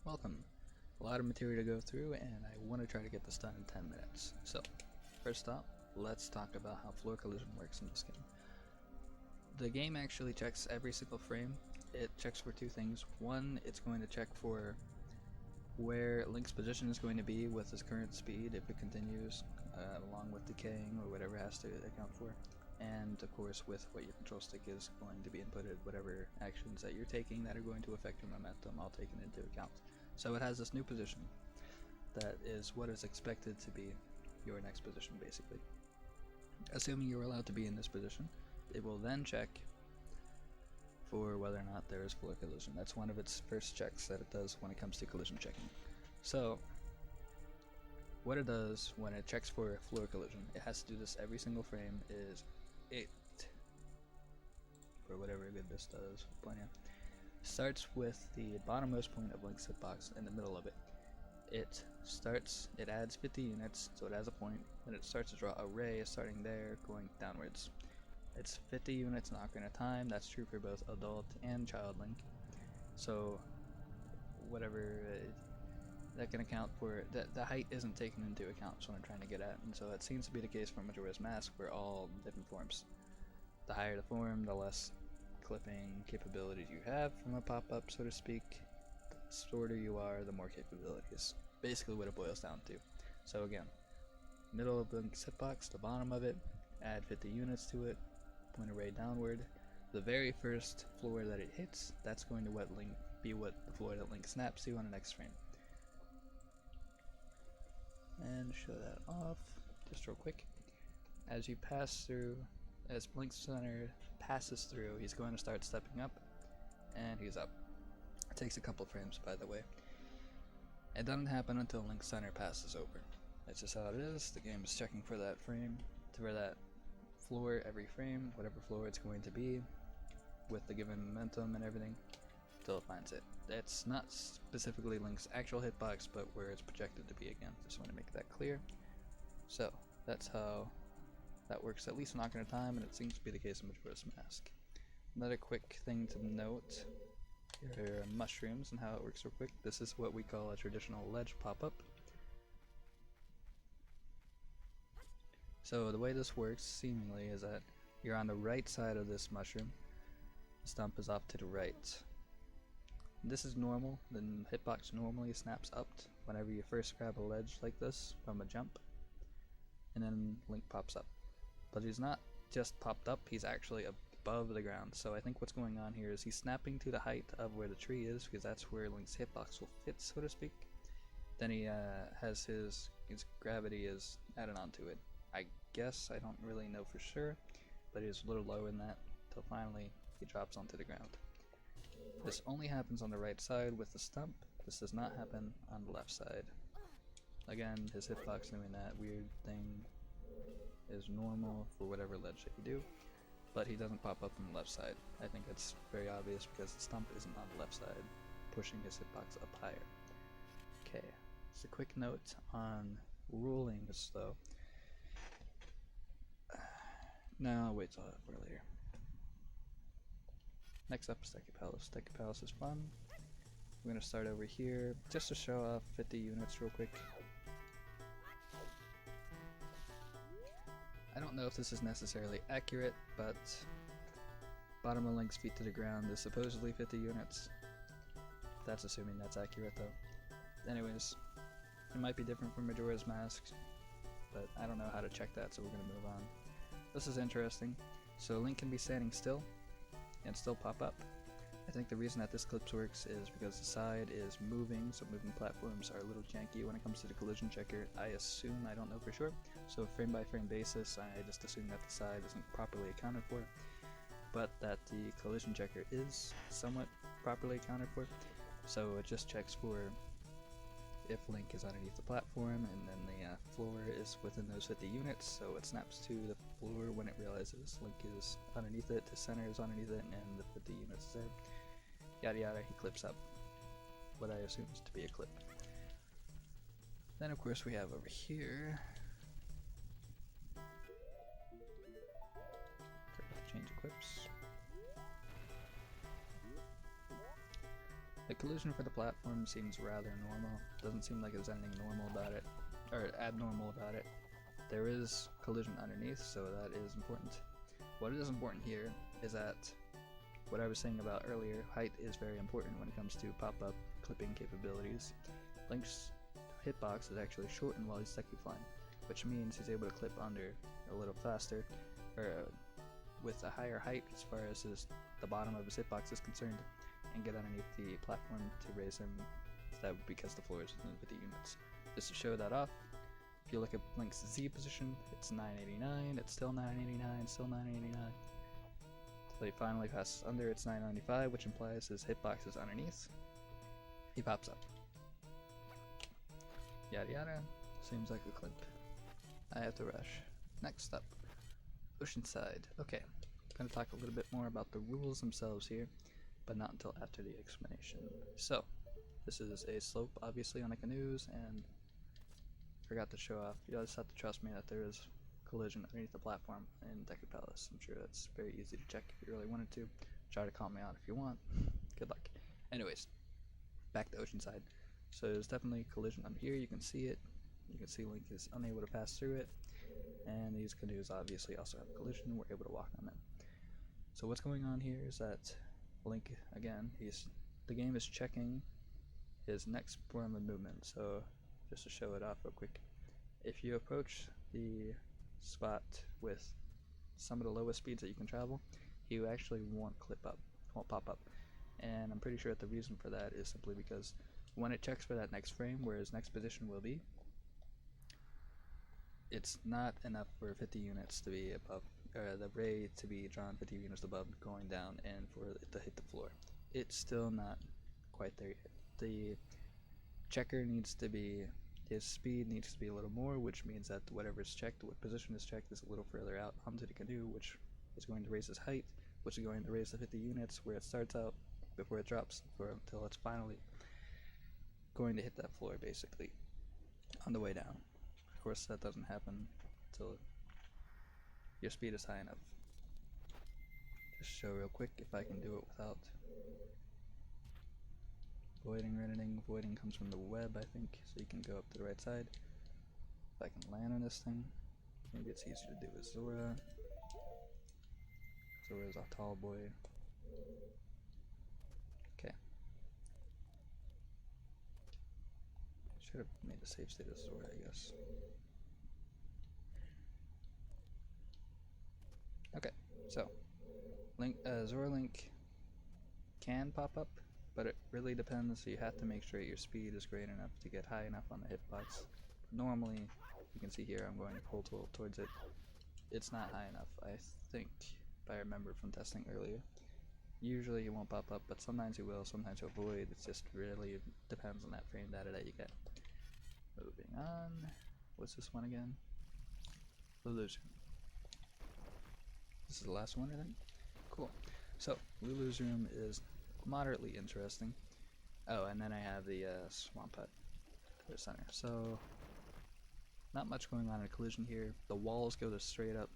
Welcome. A lot of material to go through and I want to try to get this done in 10 minutes. So, first up, let's talk about how floor collision works in this game. The game actually checks every single frame. It checks for two things. One, it's going to check for where Link's position is going to be with his current speed if it continues, along with decaying or whatever it has to account for. And of course with what your control stick is going to be inputted, whatever actions that you're taking that are going to affect your momentum, all taken into account. So it has this new position that is what is expected to be your next position basically. Assuming you're allowed to be in this position, it will then check for whether or not there is floor collision. That's one of its first checks that it does when it comes to collision checking. So what it does when it checks for floor collision, it has to do this every single frame, is it, for whatever good this does, starts with the bottommost point of Link's hitbox in the middle of it. It adds 50 units, so it has a point, then it starts to draw a ray starting there, going downwards. It's 50 units knock at a time. That's true for both adult and child Link. So whatever that can account for, the height isn't taken into account, is what I'm trying to get at, and so that seems to be the case for Majora's Mask for all different forms. The higher the form, the less clipping capabilities you have from a pop-up, so to speak. The shorter you are, the more capabilities. Basically what it boils down to. So again, middle of Link's hitbox, the bottom of it, add 50 units to it, point a ray downward. The very first floor that it hits, that's going to be what the floor that Link snaps to on the next frame. And show that off just real quick. As you pass through, as Link's center passes through, he's going to start stepping up, and he's up. It takes a couple frames, by the way. It doesn't happen until Link's center passes over. That's just how it is. The game is checking for that frame, for that floor every frame, whatever floor it's going to be, with the given momentum and everything, until it finds it. It's not specifically Link's actual hitbox, but where it's projected to be again. Just want to make that clear. So that's how that works, at least in Ocarina of Time, and it seems to be the case in Majora's Mask. Another quick thing to note, here are mushrooms and how it works real quick. This is what we call a traditional ledge pop-up. So the way this works, seemingly, is that you're on the right side of this mushroom. The stump is off to the right. This is normal. The hitbox normally snaps up whenever you first grab a ledge like this from a jump, and then Link pops up. But he's not just popped up, he's actually above the ground. So I think what's going on here is he's snapping to the height of where the tree is, because that's where Link's hitbox will fit, so to speak. Then he has his gravity is added onto it. I guess, I don't really know for sure, but he's a little lower than that, till finally he drops onto the ground. This only happens on the right side with the stump. This does not happen on the left side. Again, his hitbox doing that weird thing is normal for whatever ledge that you do, but he doesn't pop up on the left side. I think it's very obvious because the stump isn't on the left side, pushing his hitbox up higher. Okay, just a quick note on rulings though. No, I'll wait till for later. Next up is Deku Palace. Deku Palace is fun. We're going to start over here just to show off 50 units real quick. I don't know if this is necessarily accurate, but bottom of Link's feet to the ground is supposedly 50 units. That's assuming that's accurate though. Anyways, it might be different from Majora's Mask, but I don't know how to check that, so we're going to move on. This is interesting. So Link can be standing still and still pop up. I think the reason that this clip works is because the side is moving, so moving platforms are a little janky when it comes to the collision checker. I assume, I don't know for sure, so frame by frame basis I just assume that the side isn't properly accounted for, but that the collision checker is somewhat properly accounted for, so it just checks for if Link is underneath the platform, and then the floor is within those 50 units, so it snaps to the floor when it realizes Link is underneath it, the center is underneath it, and the 50 units is there. Yada yada, he clips up what I assume is to be a clip. Then of course we have over here, change clips. The collision for the platform seems rather normal. Doesn't seem like there's anything normal about it, or abnormal about it. There is collision underneath, so that is important. What is important here is that what I was saying about earlier, height is very important when it comes to pop-up clipping capabilities. Link's hitbox is actually shortened while he's Deku flying, which means he's able to clip under a little faster, or with a higher height as far as the bottom of his hitbox is concerned, and get underneath the platform to raise him. That because the floor is within 50 units. Just to show that off, if you look at Link's Z position, it's 989, it's still 989, still 989. So he finally passes under, it's 995, which implies his hitbox is underneath. He pops up. Yada yada. Seems like a clip. I have to rush. Next up, Oceanside. Okay, I'm going to talk a little bit more about the rules themselves here, but not until after the explanation. So, this is a slope, obviously, on the canoes, and forgot to show off. You just have to trust me that there is collision underneath the platform in Deku Palace. I'm sure that's very easy to check if you really wanted to. Try to call me out if you want. Good luck. Anyways, back to Oceanside. So there's definitely collision under here. You can see it. You can see Link is unable to pass through it. And these canoes obviously also have collision. We're able to walk on them. So what's going on here is that Link, again, the game is checking his next form of movement. So just to show it off real quick, if you approach the spot with some of the lowest speeds that you can travel, he actually won't pop up. And I'm pretty sure that the reason for that is simply because when it checks for that next frame where his next position will be, it's not enough for 50 units to be above, or the ray to be drawn 50 units above going down and for it to hit the floor. It's still not quite there yet. The checker needs to be, his speed needs to be a little more, which means that whatever is checked, what position is checked, is a little further out onto the canoe, which is going to raise his height, which is going to raise the 50 units where it starts out before it drops until it's finally going to hit that floor, basically, on the way down. Of course, that doesn't happen until your speed is high enough. Just show real quick if I can do it without voiding or anything. Voiding comes from the web, I think, so you can go up to the right side. If I can land on this thing, maybe it's easier to do with Zora. Zora's a tall boy. Okay. Should have made a safe state of Zora, I guess. Okay, so Zora Link can pop up, but it really depends. So you have to make sure your speed is great enough to get high enough on the hitbox. Normally, you can see here I'm going full tilt towards it. It's not high enough, I think, if I remember from testing earlier. Usually he won't pop up, but sometimes he will, sometimes he'll void. It just really depends on that frame data that you get. Moving on. What's this one again? Lulu's Room. This is the last one, I think? Cool. So, Lulu's Room is moderately interesting. Oh, and then I have the Swamp Hut to the center. So, not much going on in collision here. The walls go straight up,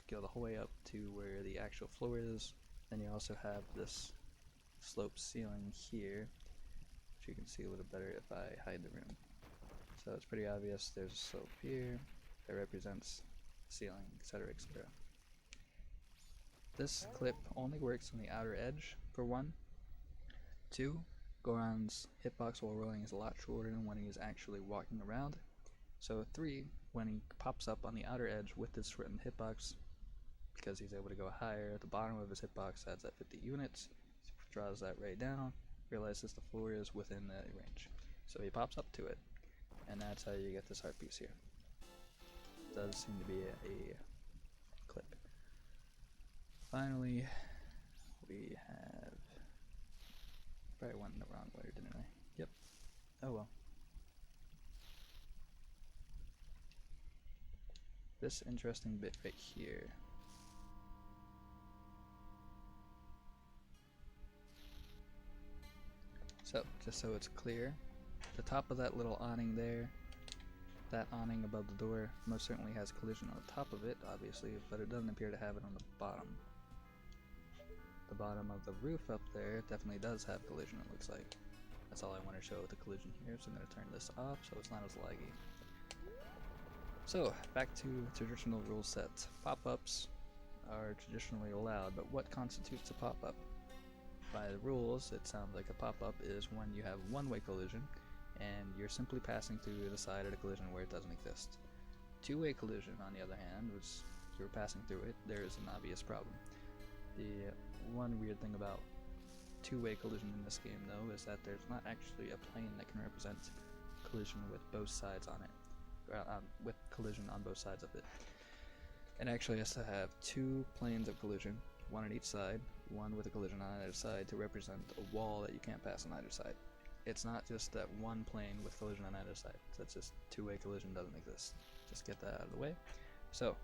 go the whole way up to where the actual floor is. Then you also have this slope ceiling here, which you can see a little better if I hide the room. So it's pretty obvious there's a slope here that represents the ceiling, etc., etc. This clip only works on the outer edge, for 1. 2, Goron's hitbox while rolling is a lot shorter than when he is actually walking around. So 3, when he pops up on the outer edge with this shortened hitbox, because he's able to go higher, at the bottom of his hitbox adds at 50 units, draws that ray down, realizes the floor is within the range. So he pops up to it, and that's how you get this heart piece here. Does seem to be a clip. Finally, we have... Probably went in the wrong way, didn't I? Yep. Oh well. This interesting bit right here. So, just so it's clear, the top of that little awning there, that awning above the door, most certainly has collision on the top of it, obviously, but it doesn't appear to have it on the bottom. The bottom of the roof up there definitely does have collision, it looks like. That's all I want to show with the collision here, so I'm going to turn this off so it's not as laggy. So, back to traditional rule set. Pop-ups are traditionally allowed, but what constitutes a pop-up? By the rules, it sounds like a pop-up is when you have one-way collision, and you're simply passing through the side of the collision where it doesn't exist. Two-way collision, on the other hand, was you're passing through it, there is an obvious problem. The one weird thing about two-way collision in this game, though, is that there's not actually a plane that can represent collision with both sides on it, with collision on both sides of it. It actually has to have two planes of collision, one on each side, one with a collision on either side, to represent a wall that you can't pass on either side. It's not just that one plane with collision on either side. That's just two-way collision doesn't exist. Just get that out of the way. So,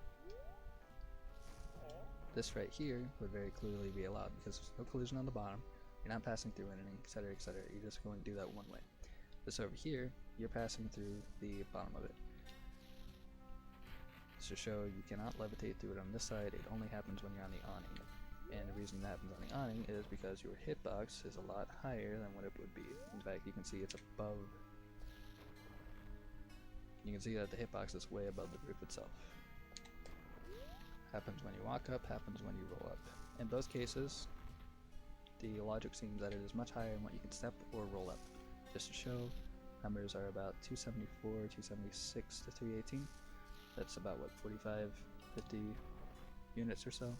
this right here would very clearly be allowed because there's no collision on the bottom, you're not passing through anything, etc, etc. You're just going to do that one way. This over here, you're passing through the bottom of it. Just to show you cannot levitate through it on this side, it only happens when you're on the awning. And the reason that happens on the awning is because your hitbox is a lot higher than what it would be. In fact, you can see it's above. You can see that the hitbox is way above the roof itself. Happens when you walk up, happens when you roll up. In both cases, the logic seems that it is much higher than what you can step or roll up. Just to show, numbers are about 274, 276 to 318. That's about what, 45, 50 units or so,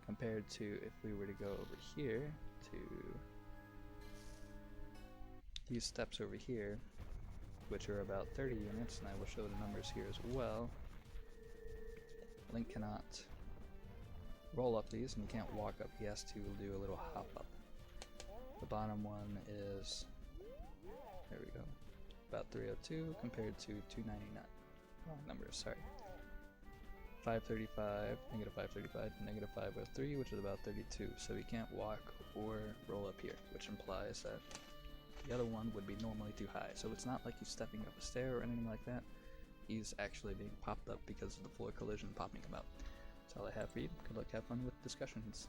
compared to if we were to go over here to these steps over here, which are about 30 units, and I will show the numbers here as well. Link cannot roll up these, and he can't walk up. He has to do a little hop up. The bottom one is, there we go, about 302 compared to 299. Wrong numbers, sorry. 535, negative 535, negative 503, which is about 32. So he can't walk or roll up here, which implies that the other one would be normally too high. So it's not like he's stepping up a stair or anything like that. He's actually being popped up because of the floor collision popping him up. That's all I have for you. Good luck, have fun with discussions.